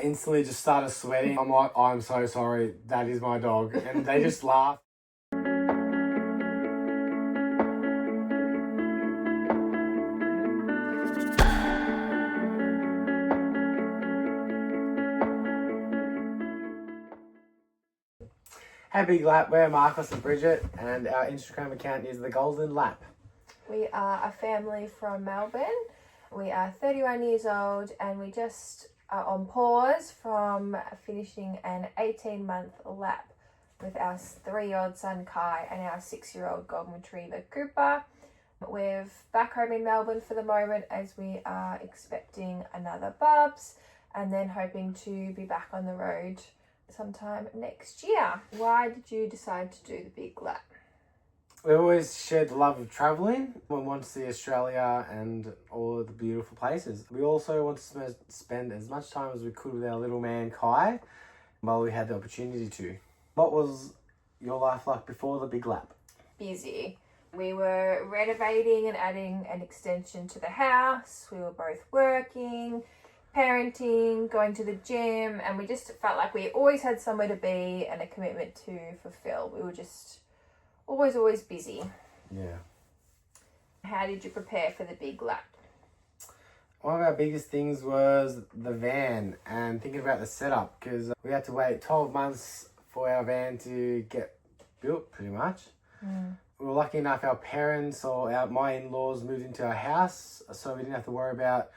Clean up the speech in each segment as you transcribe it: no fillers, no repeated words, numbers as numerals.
instantly just started sweating. I'm like, I'm so sorry, that is my dog. And they just laugh. Hey Big Lap, we're Marcos and Bridget, and our Instagram account is The Golden Lap. We are a family from Melbourne. We are 31 years old and we just are on pause from finishing an 18-month lap with our 3-year-old son Kai and our 6-year-old golden retriever Cooper. We're back home in Melbourne for the moment as we are expecting another Bubs and then hoping to be back on the road sometime next year. Why did you decide to do the big lap? We always shared the love of travelling. We want to see Australia and all of the beautiful places. We also want to spend as much time as we could with our little man Kai while we had the opportunity to. What was your life like before the big lap? Busy. We were renovating and adding an extension to the house. We were both working, parenting, going to the gym, and we just felt like we always had somewhere to be and a commitment to fulfill. We were just always busy. Yeah. How did you prepare for the big lap? One of our biggest things was the van and thinking about the setup, because we had to wait 12 months for our van to get built pretty much. We were lucky enough our parents or my in-laws moved into our house, so we didn't have to worry about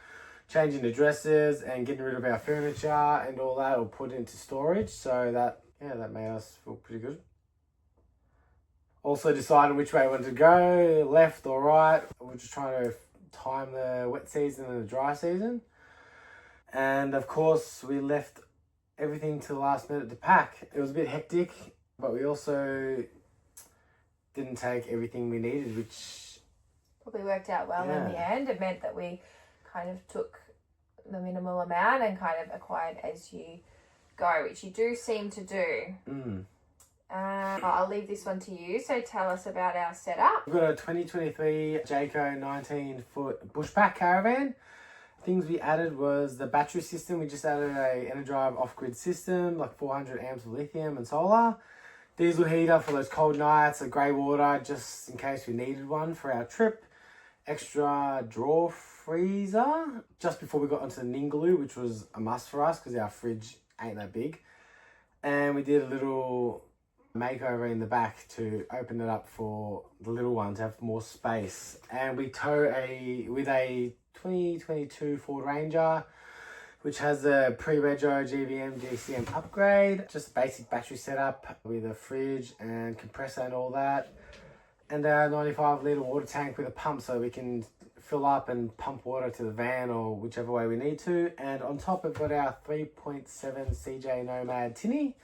changing addresses and getting rid of our furniture and all that, or put it into storage. So that made us feel pretty good. Also decided which way we wanted to go, left or right. We're just trying to time the wet season and the dry season. And of course, we left everything to the last minute to pack. It was a bit hectic, but we also didn't take everything we needed, which probably worked out well in the end. It meant that we kind of took the minimal amount and kind of acquired as you go, which you do seem to do. I'll leave this one to you, so tell us about our setup. We've got a 2023 Jayco 19-foot Bushpack caravan. Things we added was the battery system. We just added a Enerdrive off-grid system, like 400 amps of lithium and solar. Diesel heater for those cold nights, a grey water just in case we needed one for our trip. Extra drawer freezer just before we got onto the Ningaloo, which was a must for us because our fridge ain't that big. And we did a little makeover in the back to open it up for the little one to have more space. And we tow with a 2022 Ford Ranger, which has a pre-rego GVM DCM upgrade, just a basic battery setup with a fridge and compressor and all that, and a 95 litre water tank with a pump so we can fill up and pump water to the van or whichever way we need to. And on top we've got our 3.7 CJ Nomad tinny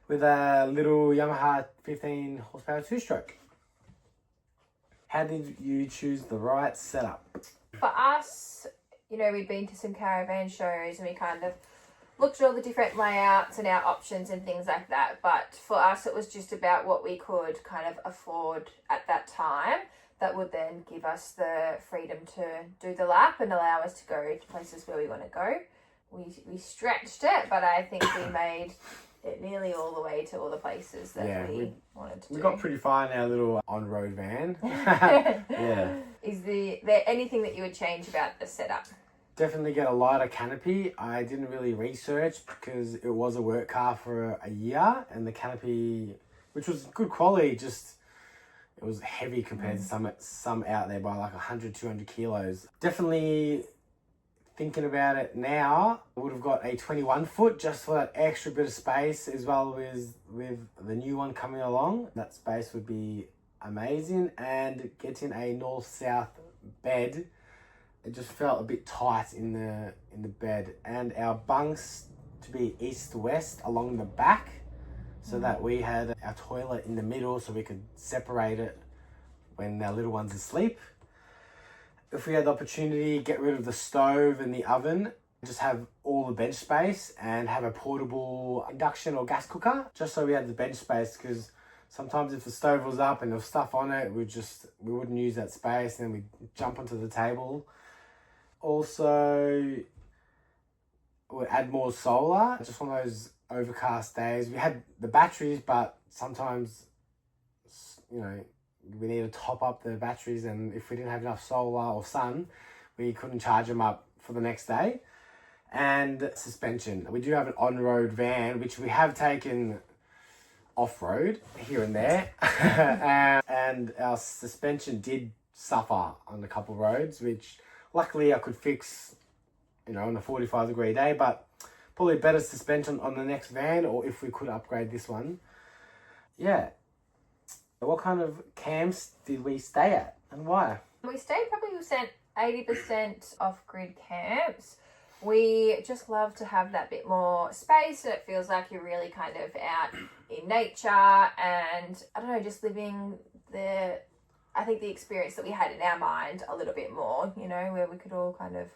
with a little Yamaha 15 horsepower 2-stroke. How did you choose the right setup? For us, we'd been to some caravan shows and we kind of looked at all the different layouts and our options and things like that. But for us, it was just about what we could kind of afford at that time that would then give us the freedom to do the lap and allow us to go to places where we want to go. We stretched it, but I think we made it nearly all the way to all the places that we wanted to do. We got pretty far in our little on-road van. Is there anything that you would change about the setup? Definitely get a lighter canopy. I didn't really research because it was a work car for a year, and the canopy, which was good quality, it was heavy compared to some out there by like 100, 200 kilos. Definitely thinking about it now, I would have got a 21-foot just for that extra bit of space, as well as with the new one coming along. That space would be amazing. And getting a north-south bed, it just felt a bit tight in the bed. And our bunks to be east-west along the back, so that we had our toilet in the middle so we could separate it when our little one's asleep. If we had the opportunity, get rid of the stove and the oven, just have all the bench space and have a portable induction or gas cooker, just so we had the bench space, because sometimes if the stove was up and there was stuff on it, we wouldn't use that space, and then we'd jump onto the table. Also, we'll add more solar. Just on those overcast days, we had the batteries, but sometimes, you know, we need to top up the batteries, and if we didn't have enough solar or sun, we couldn't charge them up for the next day. And suspension. We do have an on-road van, which we have taken off-road here and there. and our suspension did suffer on a couple of roads, which luckily I could fix, you know, on a 45-degree day, but probably better suspension on the next van, or if we could upgrade this one. Yeah. What kind of camps did we stay at and why? We stayed probably 80% off-grid camps. We just love to have that bit more space, and it feels like you're really kind of out in nature, and I don't know, just living the experience that we had in our mind a little bit more, you know, where we could all kind of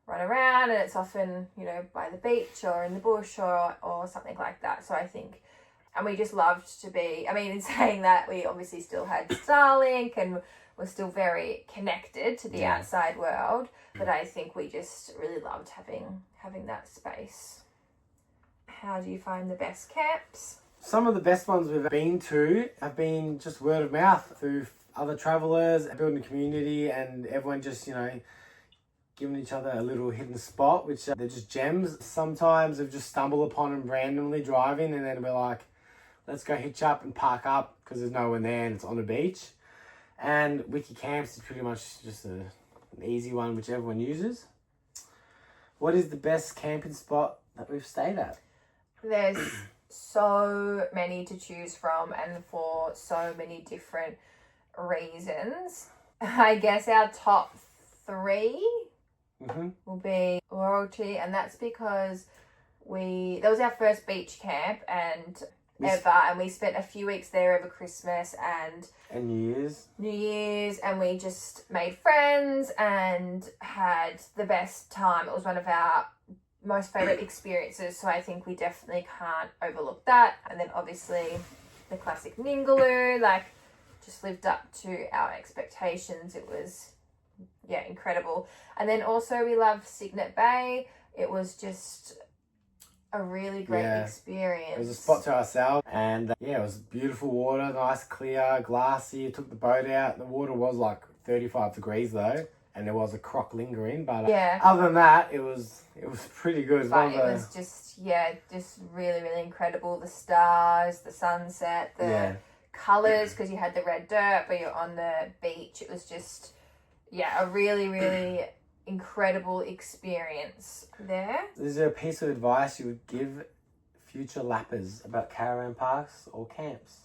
run around, and it's often, you know, by the beach or in the bush or something like that. So I think, and we just loved to be, I mean, in saying that, we obviously still had Starlink and we're still very connected to the outside world, but I think we just really loved having that space. How do you find the best camps? Some of the best ones we've been to have been just word of mouth through other travellers, building a community, and everyone just, you know, giving each other a little hidden spot, which they're just gems. Sometimes we've just stumbled upon them randomly driving, and then we're like, let's go hitch up and park up because there's no one there and it's on a beach. And Wiki Camps is pretty much just an easy one which everyone uses. What is the best camping spot that we've stayed at? There's so many to choose from, and for so many different reasons. I guess our top 3 will be Royalty, and that's because that was our first beach camp and we spent a few weeks there over Christmas and New Year's, and we just made friends and had the best time. It was one of our most favourite experiences, so I think we definitely can't overlook that. And then obviously the classic Ningaloo, like, just lived up to our expectations. It was incredible. And then also we love Cygnet Bay. It was just a really great experience. It was a spot to ourselves, and it was beautiful water, nice, clear, glassy. Took the boat out. The water was like 35 degrees though, and there was a croc lingering, but other than that, it was pretty good. But it was just really, really incredible. The stars, the sunset, the colours, because you had the red dirt, but you're on the beach. It was just a really, really incredible experience there. Is there a piece of advice you would give future lappers about caravan parks or camps?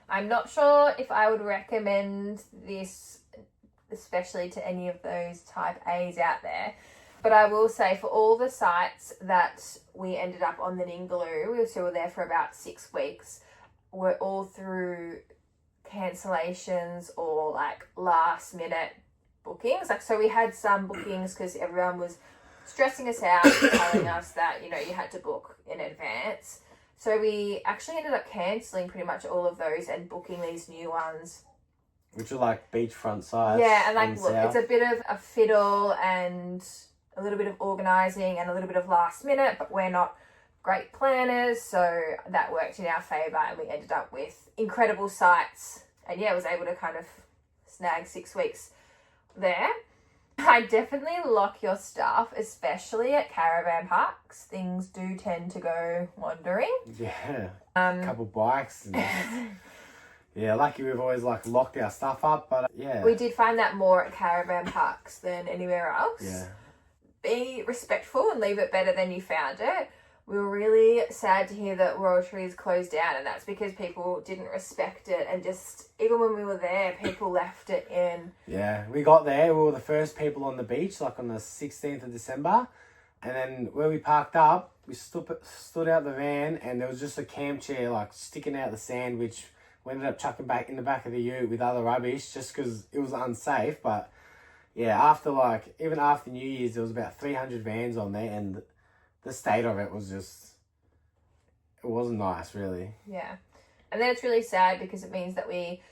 I'm not sure if I would recommend this, especially to any of those type A's out there, but I will say for all the sites that we ended up on the Ningaloo, we were there for about 6 weeks, we're all through cancellations or like last minute bookings. Like, so we had some bookings because everyone was stressing us out, telling us that, you know, you had to book in advance. So we actually ended up cancelling pretty much all of those and booking these new ones. Which are like beachfront sites. Yeah, and like, look, it's a bit of a fiddle and a little bit of organising and a little bit of last minute, but we're not great planners, so that worked in our favour, and we ended up with incredible sites. And I was able to kind of snag 6 weeks there. I definitely lock your stuff, especially at caravan parks. Things do tend to go wandering. Yeah, a couple bikes. And lucky we've always like locked our stuff up, but we did find that more at caravan parks than anywhere else. Yeah. Be respectful and leave it better than you found it. We were really sad to hear that Royal Trees closed down, and that's because people didn't respect it, and just, even when we were there, people left it in. Yeah, we got there, we were the first people on the beach, like on the 16th of December, and then where we parked up, we stood out the van, and there was just a camp chair like sticking out the sand, which we ended up chucking back in the back of the ute with other rubbish just because it was unsafe. But even after New Year's, there was about 300 vans on there, and the state of it was just, it wasn't nice, really. Yeah. And then it's really sad because it means that we,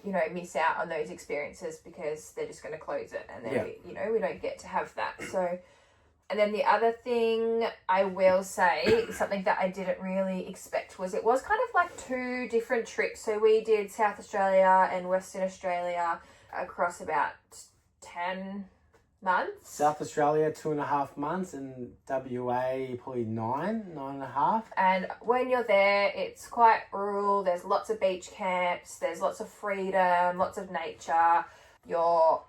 miss out on those experiences because they're just going to close it, and then we don't get to have that. So And then the other thing I will say, something that I didn't really expect, was it was kind of like 2 different trips. So we did South Australia and Western Australia across about 10 months. South Australia 2.5 months, and WA probably 9.5. And when you're there, it's quite rural. There's lots of beach camps. There's lots of freedom, lots of nature. You're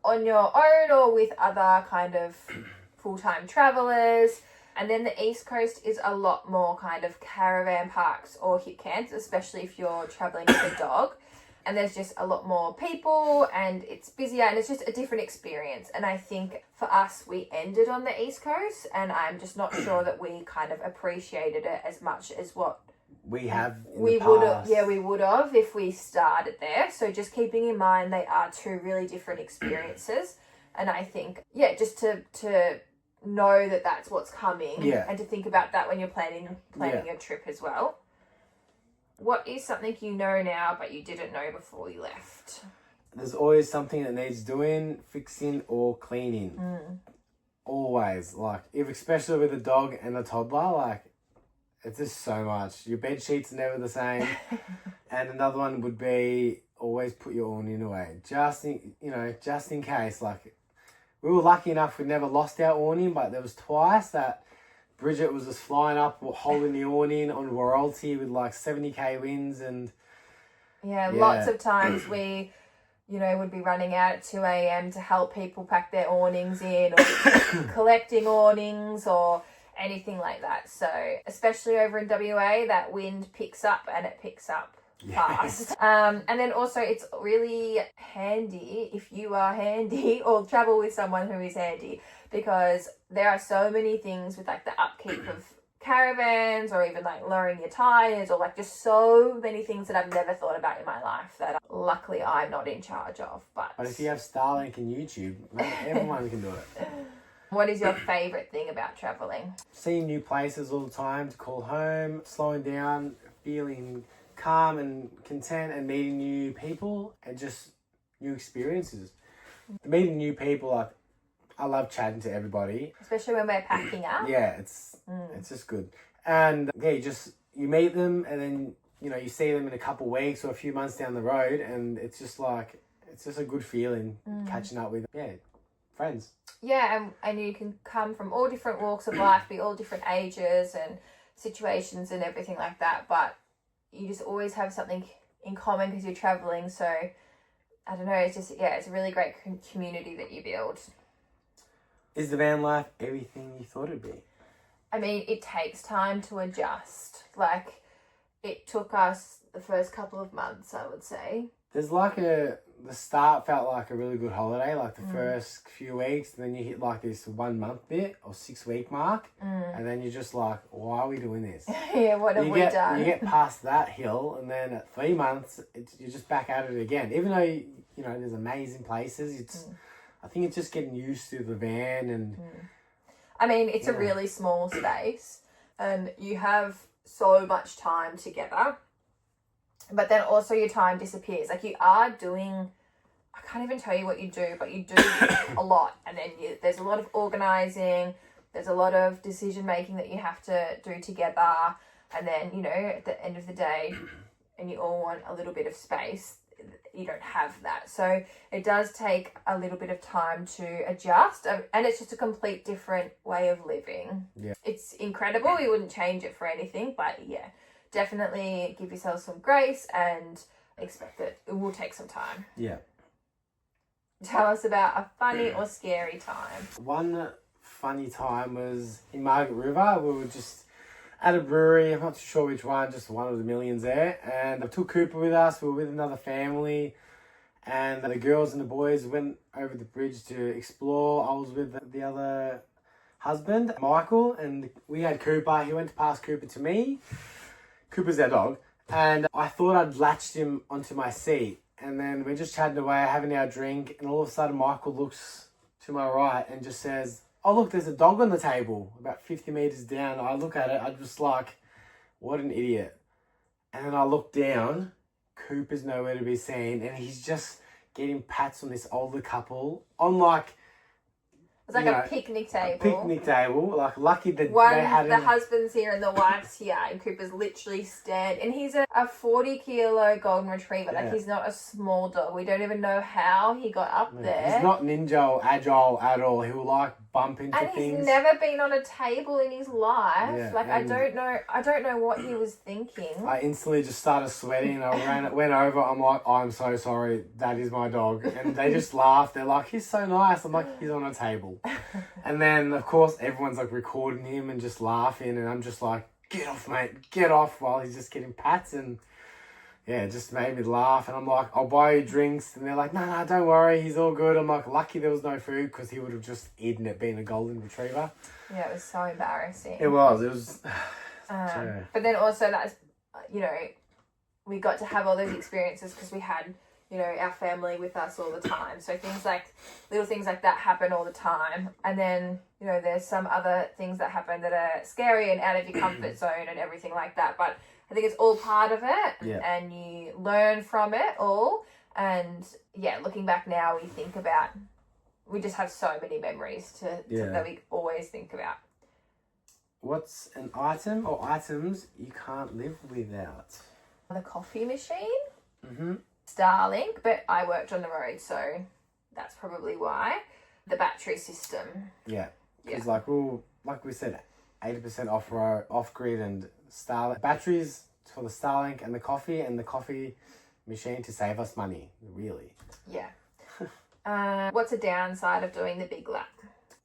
on your own or with other kind of full-time travelers. And then the East Coast is a lot more kind of caravan parks or hip camps, especially if you're traveling with a dog. And there's just a lot more people and it's busier and it's just a different experience. And I think for us, we ended on the East Coast and I'm just not sure that we kind of appreciated it as much as what we have we would have. Yeah, we would have if we started there. So just keeping in mind they are 2 really different experiences. And I think, yeah, just to know that that's what's coming and to think about that when you're planning your trip as well. What is something you know now but you didn't know before you left? There's always something that needs doing, fixing or cleaning. Always. Like, especially with a dog and a toddler, like, it's just so much. Your bed sheets are never the same. And another one would be always put your awning away. Just in case. Like, we were lucky enough we never lost our awning, but there was twice that Bridget was just flying up, holding the awning on royalty with like 70k winds and... Yeah, lots of times we, would be running out at 2 a.m. to help people pack their awnings in or collecting awnings or anything like that. So, especially over in WA, that wind picks up and it picks up fast. And then also it's really handy if you are handy or travel with someone who is handy, because there are so many things with like the upkeep of caravans or even like lowering your tires or like just so many things that I've never thought about in my life that luckily I'm not in charge of. But if you have Starlink and YouTube, everyone can do it. What is your favourite thing about travelling? Seeing new places all the time to call home, slowing down, feeling calm and content and meeting new people and just new experiences. Meeting new people, like, I love chatting to everybody. Especially when we're packing up. Yeah, it's just good. And yeah, you meet them and then, you see them in a couple of weeks or a few months down the road and it's just a good feeling catching up with, friends. Yeah, and you can come from all different walks of life, be all different ages and situations and everything like that, but you just always have something in common because you're travelling. So, I don't know, it's just, it's a really great community that you build. Is the van life everything you thought it'd be? I mean, it takes time to adjust. Like, it took us the first couple of months, I would say. There's like the start felt like a really good holiday, like the first few weeks, and then you hit like this 1 month bit or 6 week mark, and then you're just like, why are we doing this? Yeah, what have we done? You get past that hill, and then at 3 months, you're just back at it again. Even though, there's amazing places, I think it's just getting used to the van and... I mean, it's a really small space and you have so much time together, but then also your time disappears. Like, you are doing... I can't even tell you what you do, but you do a lot. And then there's a lot of organising, there's a lot of decision-making that you have to do together. And then, at the end of the day, and you all want a little bit of space, you don't have that. So it does take a little bit of time to adjust, and it's just a complete different way of living. Yeah. It's incredible. You wouldn't change it for anything, but definitely give yourself some grace and expect that it will take some time. Yeah. Tell us about a funny or scary time. One funny time was in Margaret River. We were just at a brewery, I'm not too sure which one, just one of the millions there. And I took Cooper with us. We were with another family. And the girls and the boys went over the bridge to explore. I was with the other husband, Michael, and we had Cooper. He went to pass Cooper to me. Cooper's our dog. And I thought I'd latched him onto my seat. And then we're just chatting away, having our drink. And all of a sudden, Michael looks to my right and just says, "Oh, look, there's a dog on the table," about 50 metres down. I look at it, I'm just like, what an idiot. And then I look down, Cooper's nowhere to be seen, and he's just getting pats on this older couple on like It's like a picnic table. Picnic table. Like, lucky that One, they had the husband's here and the wife's here, and Cooper's literally and he's a 40-kilo golden retriever. Like, he's not a small dog. We don't even know how he got up there. He's not ninja or agile at all. He'll like bump into things. And he's never been on a table in his life. Yeah, like, I don't know what he was thinking. I instantly just started sweating. I went over. I'm like, I'm so sorry. That is my dog. And they just laughed. They're like, he's so nice. I'm like, he's on a table. And then, of course, everyone's like recording him and just laughing. And I'm just like, get off, mate. Get off, while he's just getting pats. And yeah, it just made me laugh. And I'm like, I'll buy you drinks. And they're like, no, don't worry. He's all good. I'm like, lucky there was no food, because he would have just eaten it being a golden retriever. Yeah, it was so embarrassing. It was. But then also that's, we got to have all those experiences because we had, our family with us all the time. So little things like that happen all the time. And then, there's some other things that happen that are scary and out of your comfort zone and everything like that. But I think it's all part of it. Yeah. And you learn from it all. And yeah, looking back now, we just have so many memories that we always think about. What's an item or items you can't live without? The coffee machine. Mm-hmm. Starlink, but I worked on the road, so that's probably why. The battery system. Yeah. It's like we said, 80% off-grid and Starlink. Batteries for the Starlink and the coffee machine to save us money, really. Yeah. What's a downside of doing the big lap?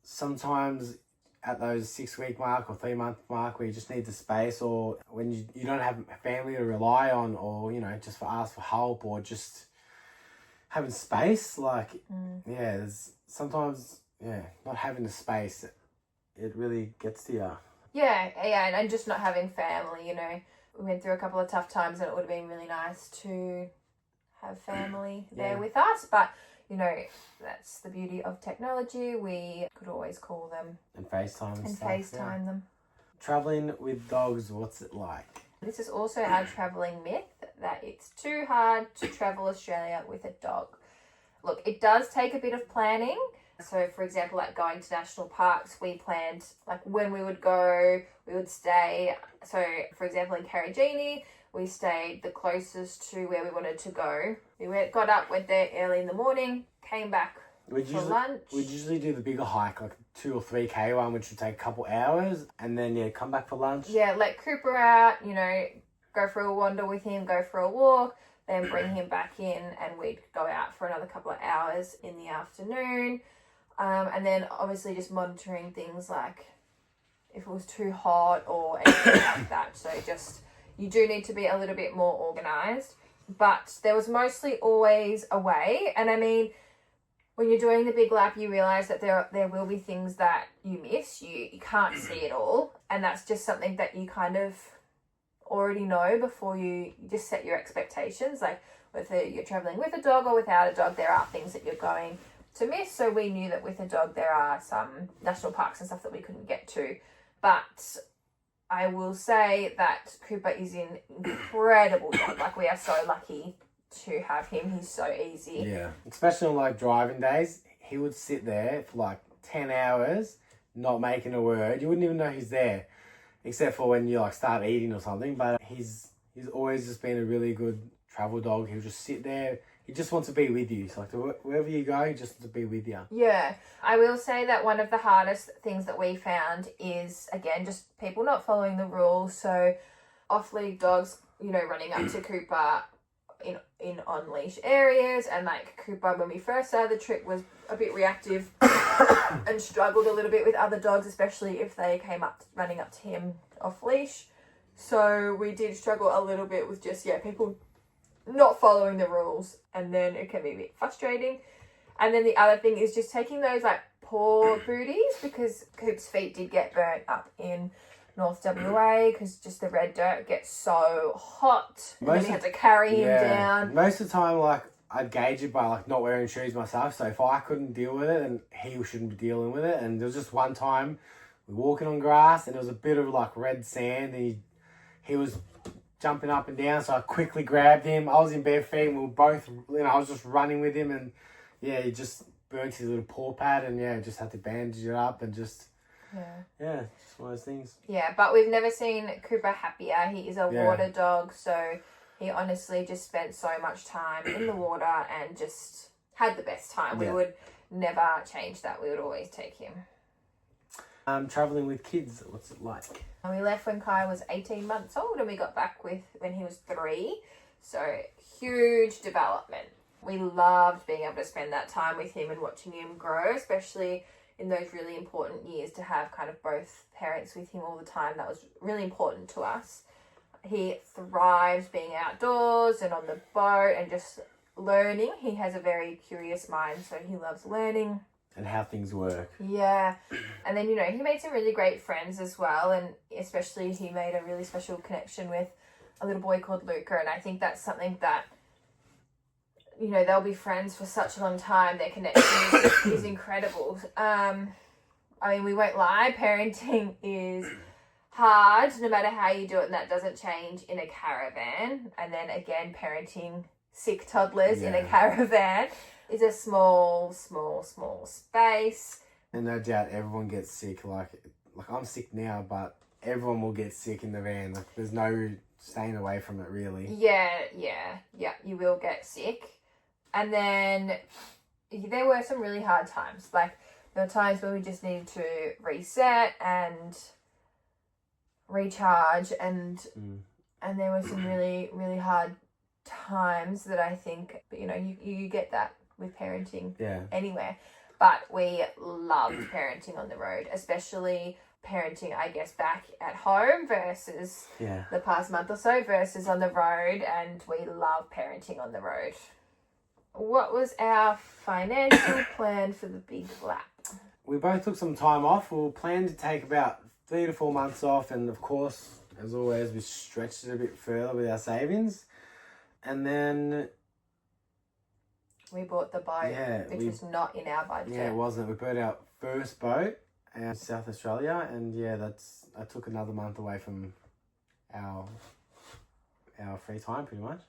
Sometimes at those 6-week mark or 3-month mark where you just need the space, or when you don't have a family to rely on, or, just ask for help, or just having space, there's sometimes, not having the space, it really gets to you. Yeah, and just not having family, we went through a couple of tough times and it would have been really nice to have family there with us, but that's the beauty of technology. We could always call them and FaceTime them. Traveling with dogs, what's it like? This is also our traveling myth, that it's too hard to travel Australia with a dog. Look, it does take a bit of planning. So, for example, like going to national parks, we planned when we would go, we would stay. So, for example, in Karajini, we stayed the closest to where we wanted to go. We went there early in the morning, came back for lunch. We'd usually do the bigger hike, like 2 or 3K one, which would take a couple hours, and then come back for lunch. Yeah, let Cooper out, go for a wander with him, go for a walk, then bring him back in, and we'd go out for another couple of hours in the afternoon. And then obviously just monitoring things like if it was too hot or anything like that. So you do need to be a little bit more organised. But there was mostly always a way. And I mean, when you're doing the big lap, you realise that there will be things that you miss. You can't see it all. And that's just something that you kind of already know before you just set your expectations. Like whether you're travelling with a dog or without a dog, there are things that you're going to miss. So we knew that with a dog there are some national parks and stuff that we couldn't get to. But I will say that Cooper is an incredible dog. We are so lucky to have him. He's so easy. Yeah. Especially on driving days, he would sit there for 10 hours not making a word. You wouldn't even know he's there, except for when you start eating or something. But he's always just been a really good travel dog. He'll just sit there. He just wants to be with you. So wherever you go, he just wants to be with you. Yeah. I will say that one of the hardest things that we found is, again, just people not following the rules. So off-lead dogs, running up to Cooper in on-leash areas. And Cooper, when we first started the trip, was a bit reactive and struggled a little bit with other dogs, especially if they came running up to him off-leash. So we did struggle a little bit with just, people not following the rules, and then it can be a bit frustrating. And then the other thing is just taking those poor booties, because Coop's feet did get burnt up in North WA because just the red dirt gets so hot, and then you have to carry him down. Most of the time, I'd gauge it by not wearing shoes myself. So if I couldn't deal with it, then he shouldn't be dealing with it. And there was just one time we were walking on grass, and there was a bit of red sand, and he was jumping up and down, so I quickly grabbed him. I was in bare feet, and we were both, I was just running with him, and he just burnt his little paw pad, and just had to bandage it up and just just one of those things. Yeah, but we've never seen Cooper happier. He is a water dog, so he honestly just spent so much time in the water and just had the best time. We would never change that. We would always take him. Traveling with kids, what's it like? We left when Kai was 18 months old and we got back when he was 3. So huge development. We loved being able to spend that time with him and watching him grow, especially in those really important years, to have kind of both parents with him all the time. That was really important to us. He thrives being outdoors and on the boat and just learning. He has a very curious mind, so he loves learning. And how things work. Yeah. And then, he made some really great friends as well. And especially he made a really special connection with a little boy called Luca. And I think that's something that, they'll be friends for such a long time. Their connection is incredible. We won't lie. Parenting is hard no matter how you do it. And that doesn't change in a caravan. And then again, parenting sick toddlers in a caravan is a small space. And no doubt everyone gets sick. Like I'm sick now, but everyone will get sick in the van. Like there's no staying away from it really. Yeah, you will get sick. And then there were some really hard times. Like there were times where we just needed to reset and recharge, and there were some really, really hard times that I think, you get that with parenting anywhere. But we loved parenting on the road, especially parenting, I guess, back at home versus the past month or so versus on the road. And we love parenting on the road. What was our financial plan for the big lap? We both took some time off. We planned to take about 3 to 4 months off. And of course, as always, we stretched it a bit further with our savings. And then we bought the boat, which was not in our budget. Yeah, it wasn't. We bought our first boat in South Australia, and I took another month away from our free time, pretty much.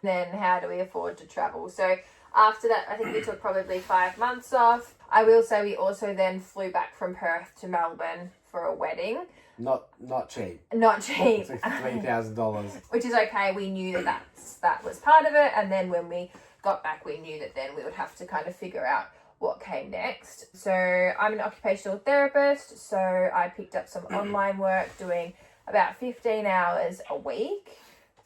Then how do we afford to travel? So after that, I think we took probably 5 months off. I will say we also then flew back from Perth to Melbourne for a wedding. Not cheap. Not cheap. It's like $3,000. Which is okay. We knew that was part of it. And then when we got back, we knew that then we would have to kind of figure out what came next. So I'm an occupational therapist. So I picked up some online work doing about 15 hours a week.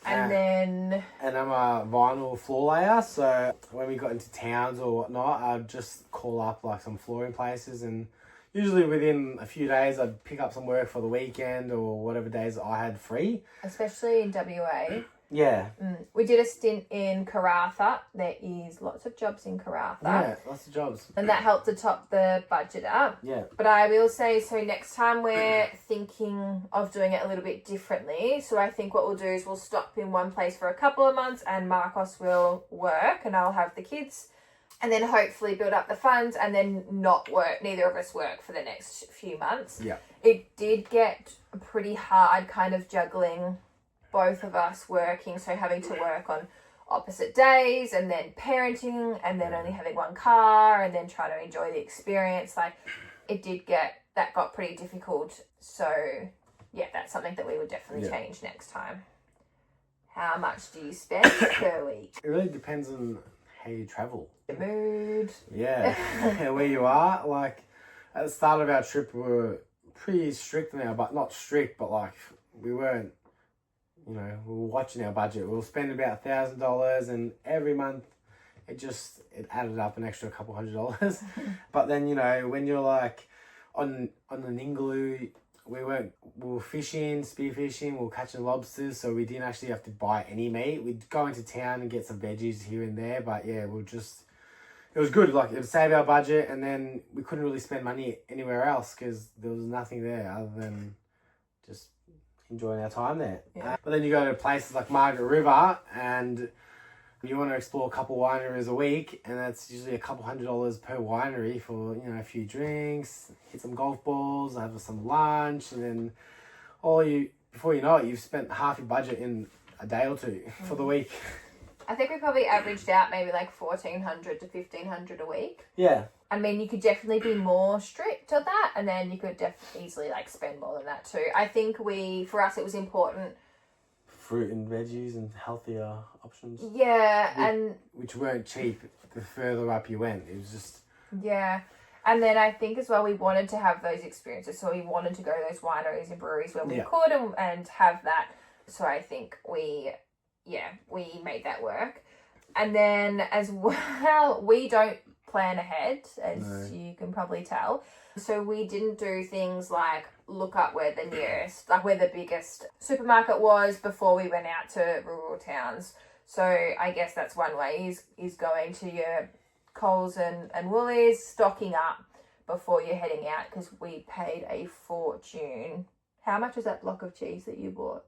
And I'm a vinyl floor layer. So when we got into towns or whatnot, I'd just call up like some flooring places, and usually within a few days, I'd pick up some work for the weekend or whatever days I had free. Especially in WA. Yeah. We did a stint in Karratha. There is lots of jobs in Karratha. Yeah, lots of jobs. And that helped to top the budget up. Yeah. But I will say, so next time we're thinking of doing it a little bit differently. So I think what we'll do is we'll stop in one place for a couple of months and Marcos will work and I'll have the kids. And then hopefully build up the funds and then not work. Neither of us work for the next few months. Yeah. It did get pretty hard kind of juggling both of us working. So having to work on opposite days and then parenting and then only having one car and then trying to enjoy the experience. Like that got pretty difficult. So yeah, that's something that we would definitely change next time. How much do you spend per week? It really depends on how you travel. The mood. Yeah. Where you are. Like at the start of our trip, we were pretty strict now, but not strict, but like we weren't, we were watching our budget. We'll spend about $1,000 and every month it added up an extra couple $100. But then, when you're like on the Ningaloo, we were fishing, spearfishing, we were catching lobsters, so we didn't actually have to buy any meat. We'd go into town and get some veggies here and there, but yeah, it was good. Like, it would save our budget, and then we couldn't really spend money anywhere else because there was nothing there other than just enjoying our time there. Yeah. But then you go to places like Margaret River and you want to explore a couple wineries a week, and that's usually a couple $100 per winery for, a few drinks, hit some golf balls, have some lunch, and then before you know it, you've spent half your budget in a day or two for the week. I think we probably averaged out maybe like 1,400 to 1,500 a week. Yeah. I mean, you could definitely be more strict on that, and then you could easily like spend more than that too. I think for us, it was important. Fruit and veggies and healthier options. Yeah, which weren't cheap the further up you went. It was just... Yeah. And then I think as well, we wanted to have those experiences. So we wanted to go to those wineries and breweries when we could and have that. So I think we made that work. And then as well, we don't plan ahead, as you can probably tell. So we didn't do things like look up where the nearest, like where the biggest supermarket was before we went out to rural towns. So I guess that's one way is going to your Coles and Woolies, stocking up before you're heading out, because we paid a fortune. How much was that block of cheese that you bought?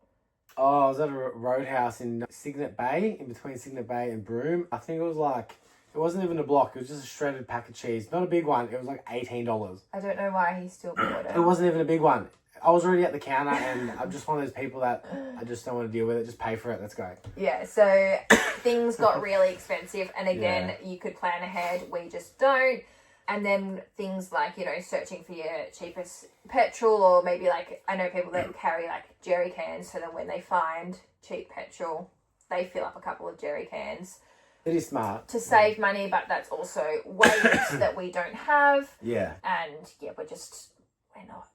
Oh, I was at a roadhouse in Cygnet Bay, in between Cygnet Bay and Broome. I think it was like, it wasn't even a block, it was just a shredded pack of cheese. Not a big one, it was like $18. I don't know why he still bought it. It wasn't even a big one. I was already at the counter, and I'm just one of those people that I just don't want to deal with it. Just pay for it, let's go. Yeah, so things got really expensive, and again, you could plan ahead, we just don't. And then things like, searching for your cheapest petrol, or maybe like, I know people that carry like jerry cans, so that when they find cheap petrol, they fill up a couple of jerry cans. It is smart. To save money, but that's also weights that we don't have. Yeah. And we're not.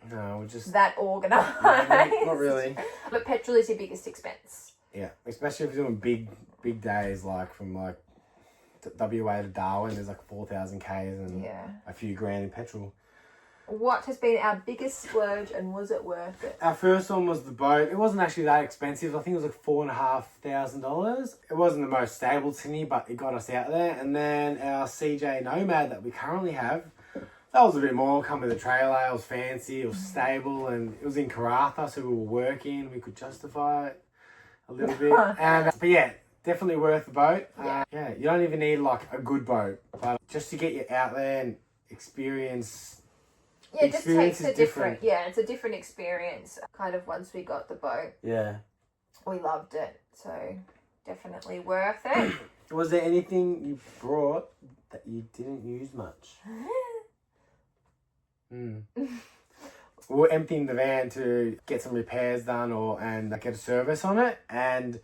No, we're just... that organised. Not really. But petrol is your biggest expense. Yeah, especially if you're doing big days, like from like WA to Darwin, there's like 4,000 Ks and a few grand in petrol. What has been our biggest splurge, and was it worth it? Our first one was the boat. It wasn't actually that expensive. I think it was like $4,500. It wasn't the most stable tinny, but it got us out there. And then our CJ Nomad that we currently have, that was a bit more. Come with a trailer. It was fancy. It was stable, and it was in Karratha, so we were working. We could justify it a little bit. But yeah, definitely worth the boat. You don't even need like a good boat, but just to get you out there and experience. Yeah, it just takes a different. Yeah, it's a different experience. Kind of once we got the boat. Yeah. We loved it, so definitely worth it. Was there anything you brought that you didn't use much? We were emptying the van to get some repairs done and get a service on it, and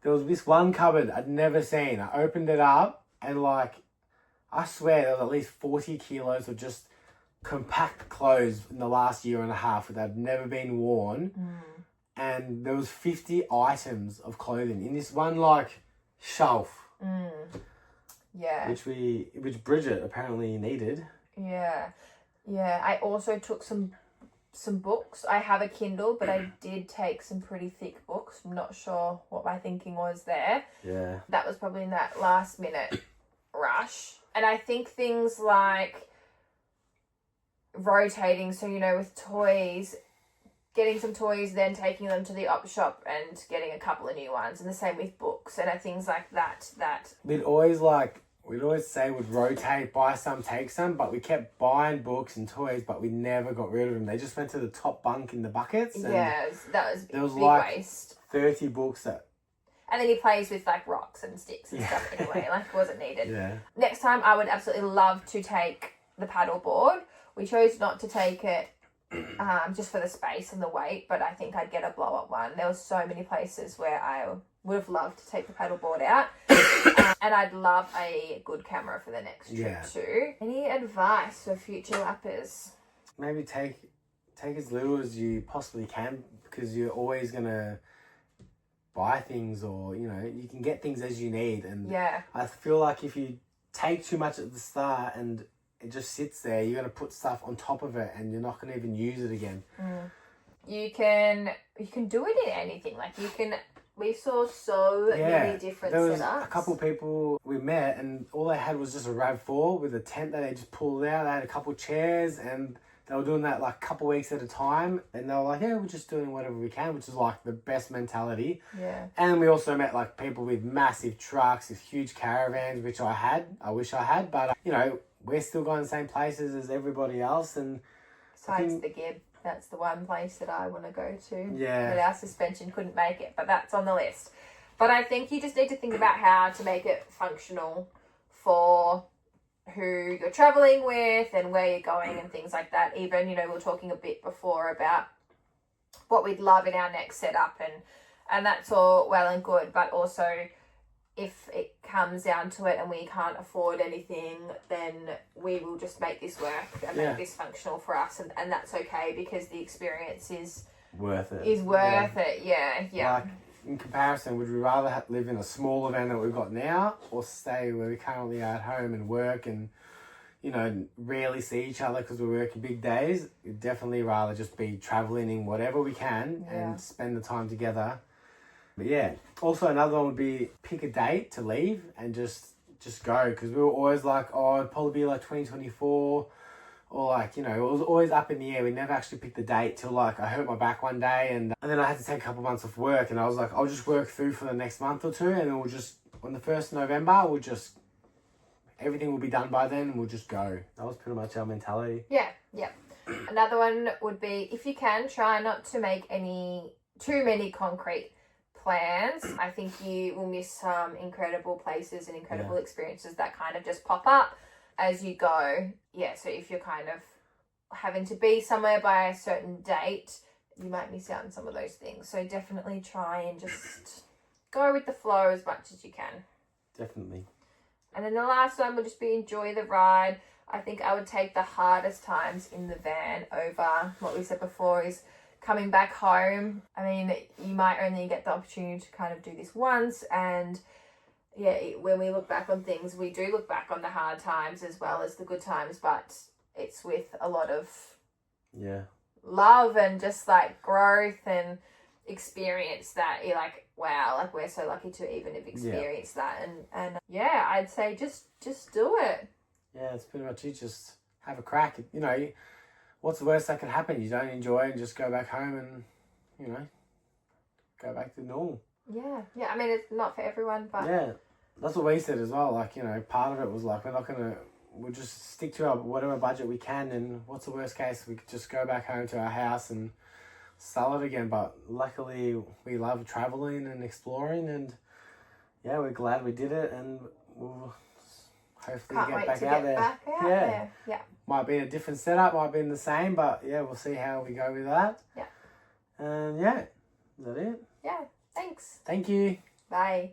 there was this one cupboard I'd never seen. I opened it up, and like, I swear there was at least 40 kilos of just compact clothes in the last year and a half that had never been worn, and there was 50 items of clothing in this one like shelf. Which Bridget apparently needed. Yeah, I also took some books. I have a Kindle, but I did take some pretty thick books. I'm not sure what my thinking was there. Yeah. That was probably in that last minute rush. And I think things like rotating, so with toys, getting some toys, then taking them to the op shop and getting a couple of new ones, and the same with books and things like that. We'd always say we'd rotate, buy some, take some, but we kept buying books and toys, but we never got rid of them. They just went to the top bunk in the buckets. And that was there was big like waste. 30 books that... And then he plays with like rocks and sticks and stuff anyway, like it wasn't needed. Yeah. Next time I would absolutely love to take the paddle board. We chose not to take it just for the space and the weight, but I think I'd get a blow-up one. There were so many places where I would have loved to take the paddle board out. And I'd love a good camera for the next trip too. Any advice for future lappers? Maybe take as little as you possibly can, because you're always going to buy things, or, you can get things as you need. And I feel like if you take too much at the start and it just sits there, you're going to put stuff on top of it and you're not going to even use it again. You can do it in anything. Like we saw so many different setups. There was a couple people we met, and all they had was just a RAV4 with a tent that they just pulled out. They had a couple chairs, and they were doing that like a couple weeks at a time. And they were like, we're just doing whatever we can, which is like the best mentality. Yeah. And we also met like people with massive trucks, with huge caravans, which I wish I had, but we're still going the same places as everybody else. And besides the Gib, that's the one place that I want to go to. Yeah. But our suspension couldn't make it, but that's on the list. But I think you just need to think about how to make it functional for who you're traveling with and where you're going and things like that. Even, we were talking a bit before about what we'd love in our next setup, and that's all well and good, but also if it comes down to it and we can't afford anything, then we will just make this work and make this functional for us, and that's okay, because the experience is worth it. Yeah. Like, in comparison, would we rather live in a smaller van that we've got now, or stay where we currently are at home and work and, rarely see each other because we're working big days? We'd definitely rather just be travelling in whatever we can and spend the time together. But yeah, also another one would be pick a date to leave and just go, because we were always like, oh, it'd probably be like 2024, or like, it was always up in the air. We never actually picked the date till like I hurt my back one day, and then I had to take a couple months off work, and I was like, I'll just work through for the next month or two, and then we'll just, on the 1st of November, everything will be done by then, and we'll just go. That was pretty much our mentality. Yeah. Another one would be, if you can, try not to make too many concrete plans. I think you will miss some incredible places and incredible experiences that kind of just pop up as you go. Yeah, so if you're kind of having to be somewhere by a certain date, you might miss out on some of those things. So definitely try and just go with the flow as much as you can. Definitely. And then the last one would just be enjoy the ride. I think I would take the hardest times in the van over what we said before is coming back home. I mean, you might only get the opportunity to kind of do this once, and when we look back on things, we do look back on the hard times as well as the good times, but it's with a lot of love and just like growth and experience that you're like, wow, like we're so lucky to even have experienced that. And I'd say just do it. Yeah, it's pretty much it. Just have a crack. What's the worst that could happen? You don't enjoy it and just go back home and, go back to normal. Yeah. I mean, it's not for everyone, but... Yeah, that's what we said as well. Like, part of it was like, we'll just stick to our whatever budget we can, and what's the worst case? We could just go back home to our house and start it again. But luckily, we love travelling and exploring, and we're glad we did it, and we'll hopefully get back out there. Yeah. Might be in a different setup, might be in the same, but we'll see how we go with that. Yeah. And is that it? Yeah. Thanks. Thank you. Bye.